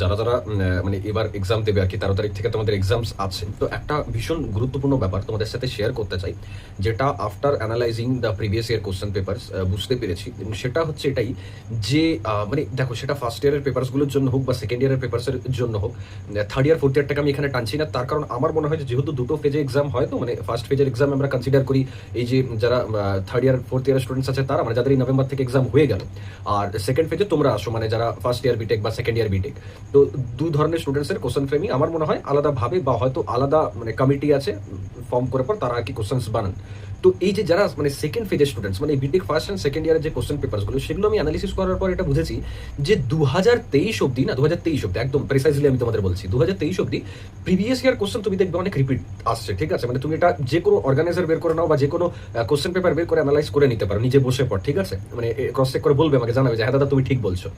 যারা যারা মানে এবার এক্সাম দেবে আর কি 13 তারিখ থেকে তোমাদের এক্সামস আছে, তো একটা ভীষণ গুরুত্বপূর্ণ ব্যাপার তোমাদের সাথে শেয়ার করতে চাই, যেটা after analysing the previous year question papers বুঝতে পেরেছি। এবং সেটা হচ্ছে এটাই যে মানে দেখো, সেটা ফার্স্ট ইয়ারের পেপারসগুলোর জন্য হোক বা সেকেন্ড ইয়ারের পেপারসের জন্য হোক, থার্ড ইয়ার ফোর্থ ইয়ারটাকে আমি এখানে টানছি না। তার কারণ আমার মনে হয় যে যেহেতু দুটো ফেজে এক্সাম হয়, তো মানে ফার্স্ট ফেজের এক্সাম আমরা কনসিডার করি এই যে যারা third year fourth year students আছে তারা, মানে যাদের এই নভেম্বর থেকে এক্সাম হয়ে গেল, আর সেকেন্ড ফেজে তোমরা আসো মানে যারা ফার্স্ট ইয়ার বিটেক বা সেকেন্ড ইয়ার বিটেক। তো দুই ধরনের স্টুডেন্টসের কোশ্চেন ফ্রেমিং আমার মনে হয় আলাদাভাবে বা হয়তো আলাদা মানে কমিটি আছে ফর্ম করে পর তারা আর কি কোশ্চেন্স বানান। তো এই যে যারা মানে সেকেন্ড ফেজের স্টুডেন্টস, মানে বিটেক ফার্স্ট অ্যান্ড সেকেন্ড ইয়ারের যে কোশ্চেন পেপারসগুলো, সেগুলো আমি অ্যানালিসিস করার পর এটা বুঝেছি যে 2023 অব্দি না 2023 অব্দি, একদম প্রিসাইজলি আমি তোমাদের বলছি 2023 অব্দি প্রিভিয়াস ইয়ার কোশ্চেন তুমি দেখবে অনেক রিপিট আসছে। ঠিক আছে, মানে তুমি এটা যে কোনো অর্গানাইজার বের করে নাও বা যে কোনো কোশ্চেন পেপার বের করে অ্যানালাইজ করে নিতে পারো নিজে বসে পর। ঠিক আছে, মানে ক্রস চেক করে বলবে, আমাকে জানাবে যে হ্যাঁ দাদা তুমি ঠিক বলছো।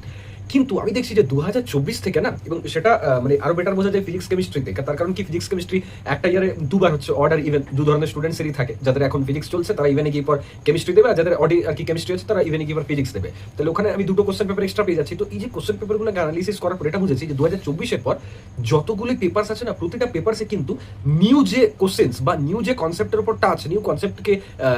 কিন্তু আমি দেখছি যে 2024 থেকে না, এবং সেটা মানে আরো বেটার বোঝা যায় ফিজিক্স কেমিস্ট্রিতে। তার কারণ কি, ফিজিক্স কেমিস্ট্রি একটা ইয়ারে দুবার হচ্ছে অর্ডার ইভেন, দু ধরনের স্টুডেন্টসেরই থাকে। যাদের এখন ফিজিক্স চলছে তারা ইভেনে গিয়ে পর কেমিস্ট্রি দেবে, আর যাদের অডি আর কি কেমিস্ট্রি হচ্ছে তারা ইভেনে গিয়ে পর ফিজিক্স দেবে। তাহলে ওখানে আমি দুটো কোশ্চেন পেপার এক্সট্রা পেয়ে যাচ্ছি। তো এই যে কোশ্চেন পেপারগুলো অ্যানালিসিস করার পর এটা বুঝেছি যে 2024 পর যতগুলি পেপারস আছে না, প্রতিটা পেপারসে কিন্তু নিউ যে কোশ্চেন্স বা নিউ যে কনসেপ্টের উপর টাচ, নিউ কনসেপ্টকে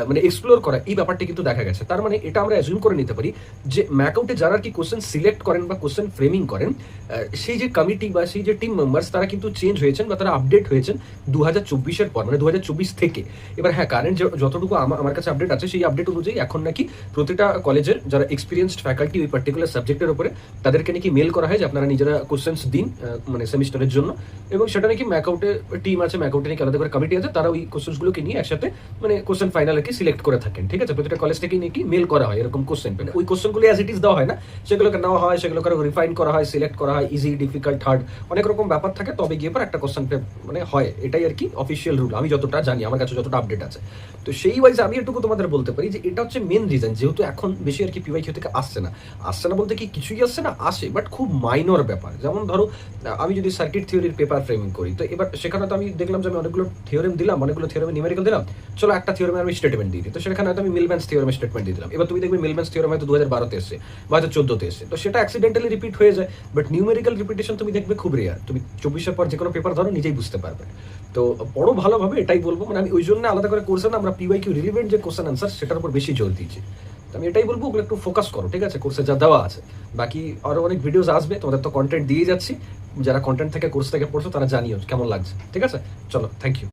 মানে এক্সপ্লোর করা, এই ব্যাপারটা কিন্তু দেখা গেছে। তার মানে এটা আমরা অ্যাজিউম করে নিতে পারি যে ম্যাকআউটে যারা কি কোশ্চেন সিলেক্ট করেন বা কোশ্চেন ফ্রেমিং করেন, সেই যে কমিটি বা সেই যে টিম মেম্বার্স তারা কিন্তু চেঞ্জ হয়েছেন বা তারা আপডেট হয়েছেন 2024 পর, মানে 2024 থেকে। এবার হ্যাঁ, কারেন্ট যতটুকু আমার কাছে আপডেট আছে সেই আপডেট অনুযায়ী এখন নাকি প্রতিটা কলেজের যারা এক্সপিরিয়েন্সড ফ্যাকাল্টি ওই পার্টিকুলার সাবজেক্টের উপরে, তাদেরকে নাকি মেল করা হয় যে আপনারা নিজেরা কোশ্চেন্স দিন মানে সেমিস্টারের জন্য। এবং সেটা নাকি ম্যাকআউটে টিম আছে, ম্যাকআউটে নাকি আলাদা করে কমিটি আছে, তারা ওই কোশ্চেন্সগুলোকে নিয়ে একসাথে মানে কোশ্চেন ফাইনাল আর কি সিলেক্ট করে থাকেন। ঠিক আছে, প্রতিটা কলেজ থেকে নাকি মেল করা হয় এরকম কোশ্চেন পেন। ওই কোশ্চেনগুলো অ্যাজ ইট ইজ দেওয়া হয় না, সেগুলোকে নেওয়া হয়, সেগুলোকে রিফাইন করা হয়, সিলেক্ট করা হয়, ইজি, ডিফিকাল্ট, হার্ড, অনেক রকম ব্যাপার থাকে, তবে গিয়ে পর একটা কোশ্চেন মানে হয়। এটাই আর কি অফিসিয়াল রুল, আমি যতটা জানি, আমার কাছে যতটা আপডেট আছে। তো সেই ওয়াইজ আমি এটুকু তোমাদের বলতে পারি যে এটা হচ্ছে মেন রিজন, যেহেতু এখন বেশি আর কি পিওয়াইকিউ থেকে আসছে না বলতে কি কিছুই আসছে না, আসে বাট খুব মাইনর ব্যাপার। যেমন ধরো আমি যদি সার্কিট থিওরির পেপার ফ্রেমিং করি, তো এবার সেখানে তো আমি দেখলাম যে আমি অনেকগুলো থিওরেম দিলাম, অনেকগুলো থিওরেমে নিউমেরিক্যাল দিলাম, চলো একটা থিওরেমে আমি স্টেটমেন্ট দিয়ে দিই। তো সেখানে হয়তো আমি মিলম্যানস থিওরেমে স্টেটমেন্ট দিয়ে দিলাম। এবার তুমি দেখবে মিলম্যানস থিওরেম হয়তো 2012-তে এসে বা হয়তো 14-তে এসে, তো সেটা অ্যাক্সিডেন্টালি রিপিট হয়ে যায়। বাট নিউমেরিক্যাল রিপিটেশন তুমি দেখবে খুব রেয়ার। তুমি 24-এর পর যে কোনো পেপার ধরো নিজেই বুঝতে পারবে। তো বড় ভালোভাবে এটাই বলবো, মানে আমি ওই জন্য আলাদা করে কোর্সে না আমরা পিওয়াইকিউ রিলেভেন্ট যে কোশ্চেন আনসার সেটার উপর বেশি জোর দিয়েছি। তো আমি এটাই বলবো, ওগুলো একটু ফোকাস করো। ঠিক আছে, কোর্সে যা দেওয়া আছে, বাকি আরো অনেক ভিডিওস আসবে, তোমাদের তো কন্টেন্ট দিয়ে যাচ্ছি। যারা কন্টেন্ট থেকে কোর্স থেকে পড়ছো তারা জানিও কেমন লাগছে। ঠিক আছে, চলো, থ্যাংক ইউ।